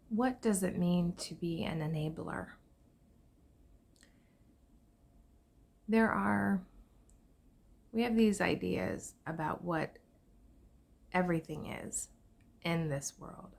What does it mean to be an enabler? We have these ideas about what everything is in this world,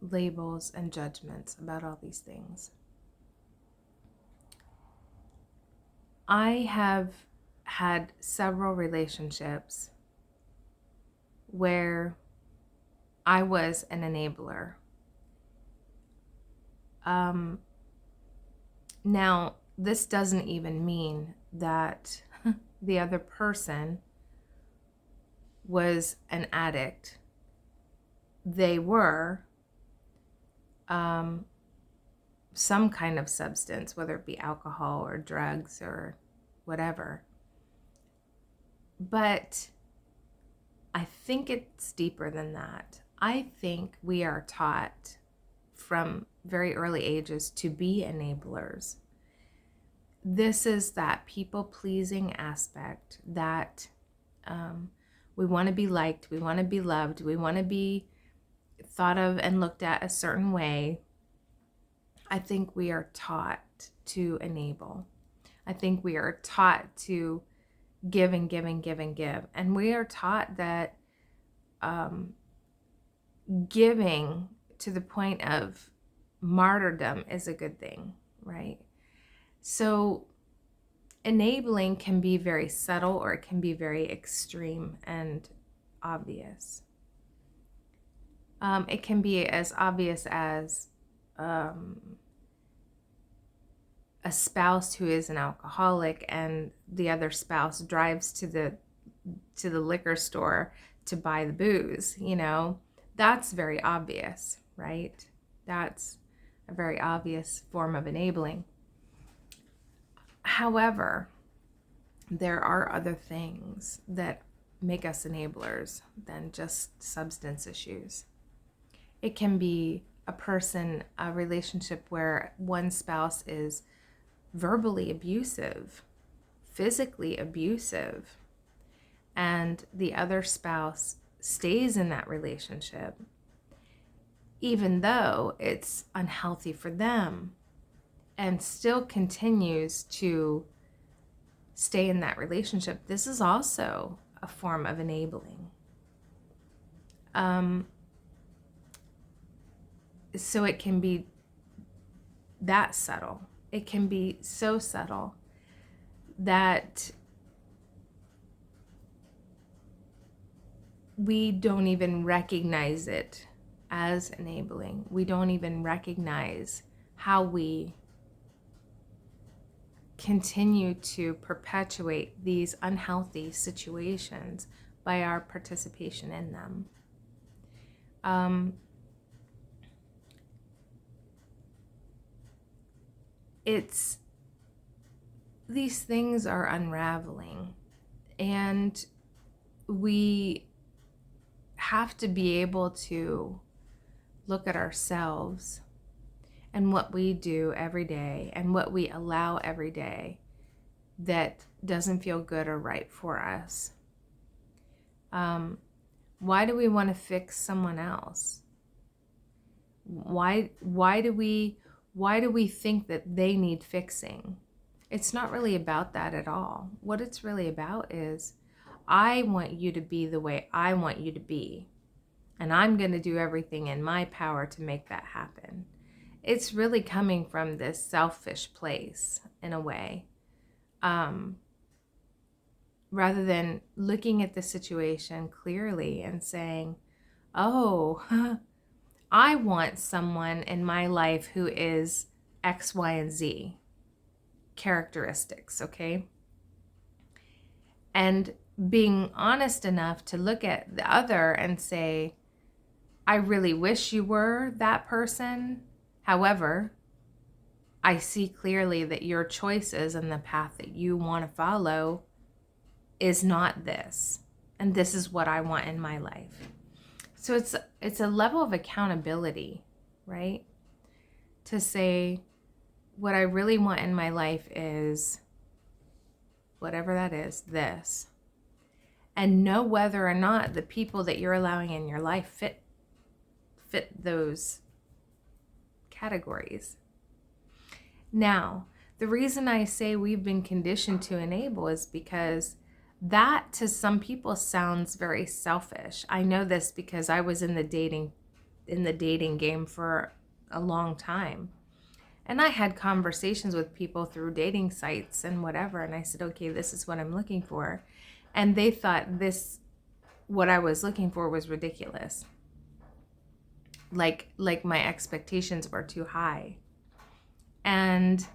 labels and judgments about all these things. I have had several relationships where I was an enabler. Now, this doesn't even mean that the other person was an addict. They were some kind of substance, whether it be alcohol or drugs or whatever. But I think it's deeper than that. I think we are taught from very early ages to be enablers. This is that people-pleasing aspect that we want to be liked, we want to be loved, we want to be thought of and looked at a certain way. I think we are taught to enable. I think we are taught to give and give and give and give. And we are taught that giving to the point of martyrdom is a good thing, right? So enabling can be very subtle or it can be very extreme and obvious. It can be as obvious as a spouse who is an alcoholic and the other spouse drives to the liquor store to buy the booze, that's very obvious, right? That's a very obvious form of enabling. However, there are other things that make us enablers than just substance issues. It can be a relationship where one spouse is verbally abusive, physically abusive, and the other spouse stays in that relationship, even though it's unhealthy for them, and still continues to stay in that relationship. This is also a form of enabling. So it can be that subtle. It can be so subtle that we don't even recognize it as enabling. We don't even recognize how we continue to perpetuate these unhealthy situations by our participation in them. These things are unraveling, and we have to be able to look at ourselves and what we do every day and what we allow every day that doesn't feel good or right for us. Why do we want to fix someone else? Why do we think that they need fixing? It's not really about that at all. What it's really about is, I want you to be the way I want you to be, and I'm going to do everything in my power to make that happen. It's really coming from this selfish place in a way, rather than looking at the situation clearly and saying, oh, I want someone in my life who is X, Y, and Z characteristics, okay? And being honest enough to look at the other and say, I really wish you were that person. However, I see clearly that your choices and the path that you want to follow is not this. And this is what I want in my life. So it's a level of accountability, right? To say, what I really want in my life is whatever that is, this. And know whether or not the people that you're allowing in your life fit those categories. Now, the reason I say we've been conditioned to enable is because that to some people sounds very selfish. I know this because I was in the dating game for a long time. And I had conversations with people through dating sites and whatever, and I said, "Okay, this is what I'm looking for." And they thought what I was looking for was ridiculous. Like my expectations were too high. And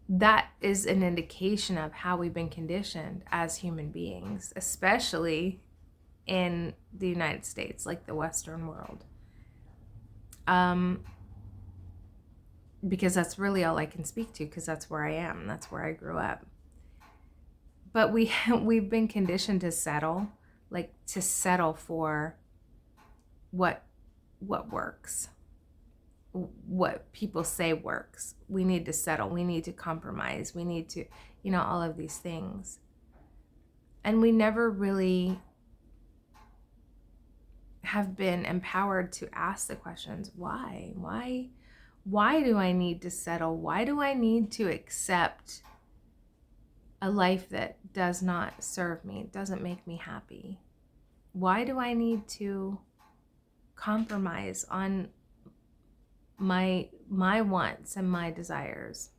that is an indication of how we've been conditioned as human beings, especially in the United States, like the Western world. Because that's really all I can speak to, because that's where I am. That's where I grew up. But we've been conditioned to settle, like to settle for what works, what people say works. We need to settle. We need to compromise. We need to, all of these things. And we never really have been empowered to ask the questions, why? Why do I need to settle? Why do I need to accept a life that does not serve me, doesn't make me happy? Why do I need to compromise on my wants and my desires?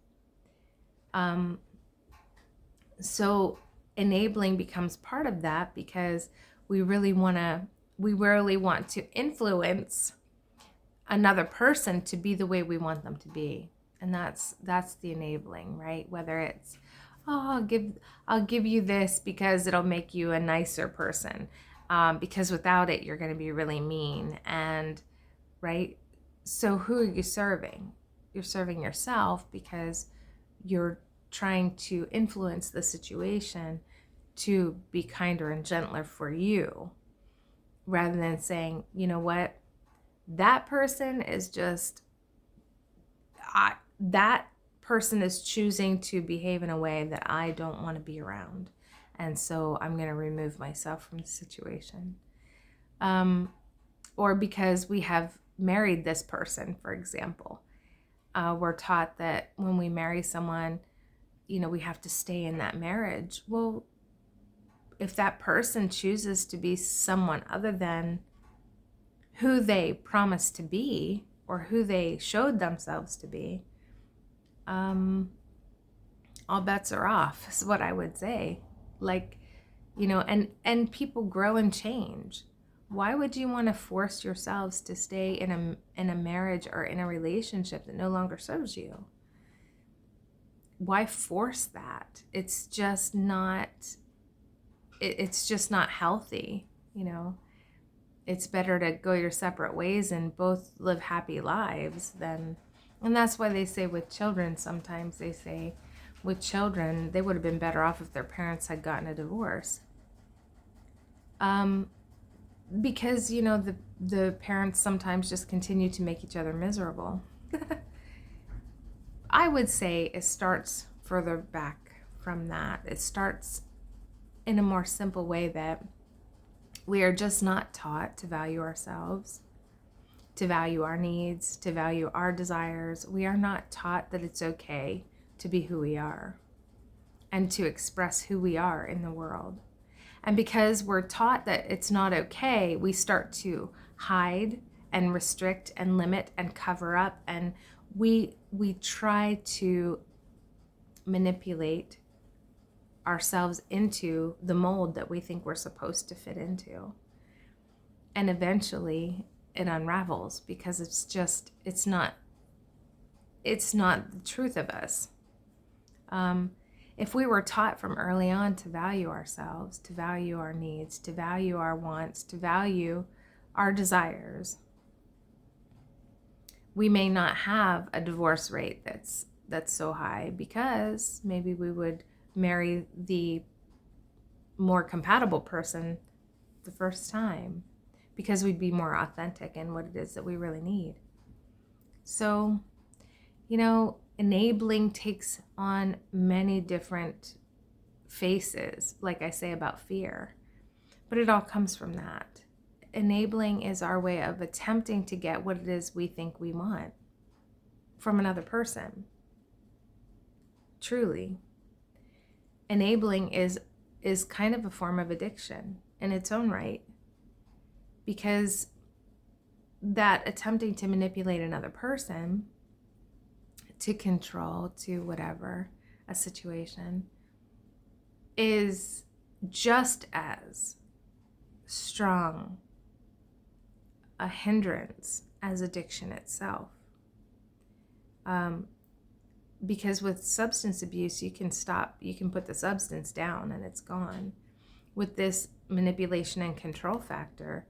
So enabling becomes part of that, because we really want to influence another person to be the way we want them to be. And that's the enabling, right? Whether it's, I'll give you this because it'll make you a nicer person, because without it you're going to be really mean. And right, so who are you serving? You're serving yourself, because you're trying to influence the situation to be kinder and gentler for you, rather than saying, you know what, that person is just, that person is choosing to behave in a way that I don't want to be around. And so I'm going to remove myself from the situation. Or because we have married this person, for example, we're taught that when we marry someone, we have to stay in that marriage. Well, if that person chooses to be someone other than who they promised to be, or who they showed themselves to be, all bets are off, is what I would say. Like, and people grow and change. Why would you want to force yourselves to stay in a marriage or in a relationship that no longer serves you? Why force that? It's just not healthy, It's better to go your separate ways and both live happy lives and that's why they say with children, sometimes they say with children, they would have been better off if their parents had gotten a divorce. Because, the parents sometimes just continue to make each other miserable. I would say it starts further back from that. It starts in a more simple way, that we are just not taught to value ourselves, to value our needs, to value our desires. We are not taught that it's okay to be who we are and to express who we are in the world. And because we're taught that it's not okay, we start to hide and restrict and limit and cover up, and we try to manipulate ourselves into the mold that we think we're supposed to fit into. And eventually it unravels, because it's not the truth of us. If we were taught from early on to value ourselves, to value our needs, to value our wants, to value our desires, we may not have a divorce rate that's so high, because maybe we would marry the more compatible person the first time, because we'd be more authentic in what it is that we really need. So, enabling takes on many different faces, like I say about fear, but it all comes from that. enabling is our way of attempting to get what it is we think we want from another person. Truly. Enabling is kind of a form of addiction in its own right, because that attempting to manipulate another person to control, to whatever, a situation, is just as strong a hindrance as addiction itself. Because with substance abuse, you can put the substance down and it's gone. With this manipulation and control factor,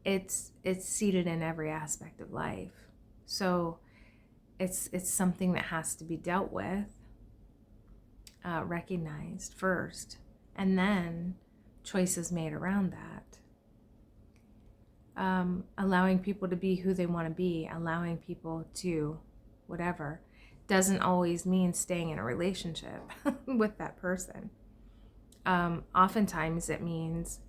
it's seated in every aspect of life. So it's something that has to be dealt with, recognized first, and then choices made around that. Allowing people to be who they want to be, allowing people to whatever, doesn't always mean staying in a relationship with that person. Oftentimes it means,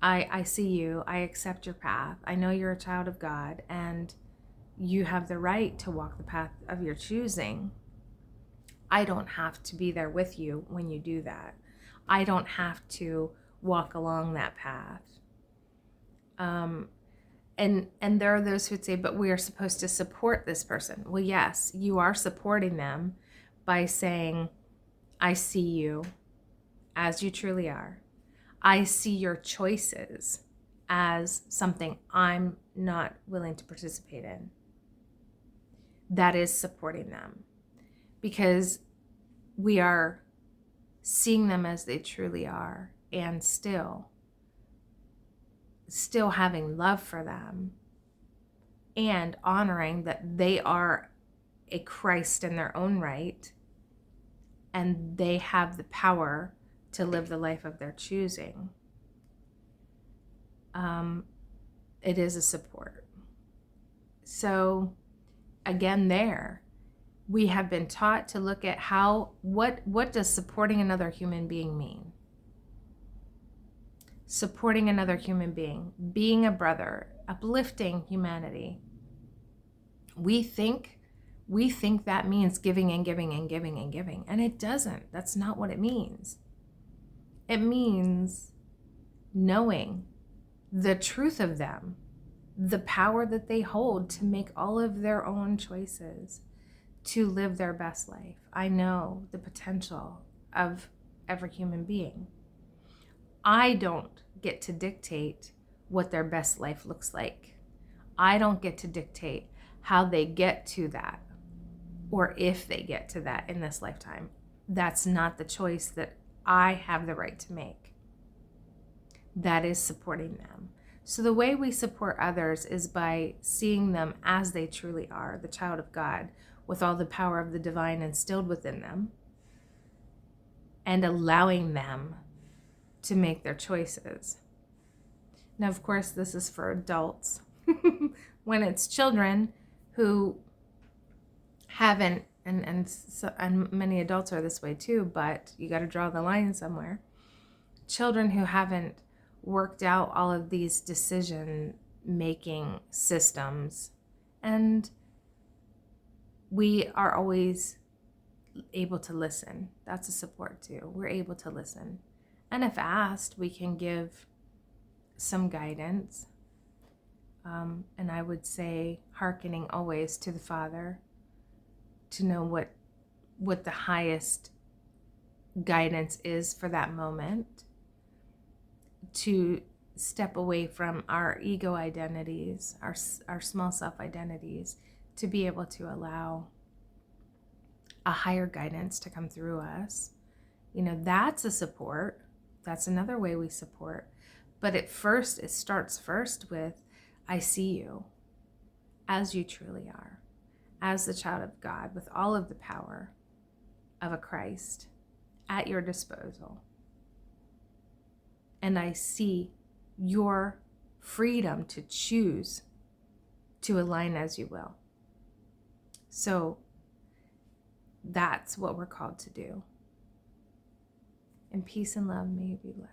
I see you, I accept your path, I know you're a child of God, and you have the right to walk the path of your choosing. I don't have to be there with you when you do that. I don't have to walk along that path. And there are those who'd say, but we are supposed to support this person. Well, yes, you are supporting them by saying, I see you as you truly are. I see your choices as something I'm not willing to participate in. That is supporting them, because we are seeing them as they truly are, and still having love for them and honoring that they are a Christ in their own right, and they have the power to live the life of their choosing. It is a support. So again, we have been taught to look at what does supporting another human being mean? Supporting another human being, being a brother, uplifting humanity. We think that means giving and giving and giving and giving, and it doesn't. That's not what it means. It means knowing the truth of them, the power that they hold to make all of their own choices, to live their best life. I know the potential of every human being. I don't get to dictate what their best life looks like. I don't get to dictate how they get to that, or if they get to that in this lifetime. That's not the choice that I have the right to make. That is supporting them. So the way we support others is by seeing them as they truly are, the child of God, with all the power of the divine instilled within them, and allowing them to make their choices. Now, of course, this is for adults. When it's children who haven't, and many adults are this way too, but you got to draw the line somewhere. Children who haven't worked out all of these decision-making systems, and we are always able to listen. That's a support too. We're able to listen. And if asked, we can give some guidance. And I would say hearkening always to the Father to know what the highest guidance is for that moment, to step away from our ego identities, our small self identities, to be able to allow a higher guidance to come through us. That's a support. That's another way we support. But it starts first with, I see you as you truly are, as the child of God, with all of the power of a Christ at your disposal. And I see your freedom to choose to align as you will. So that's what we're called to do. And peace and love may you be blessed.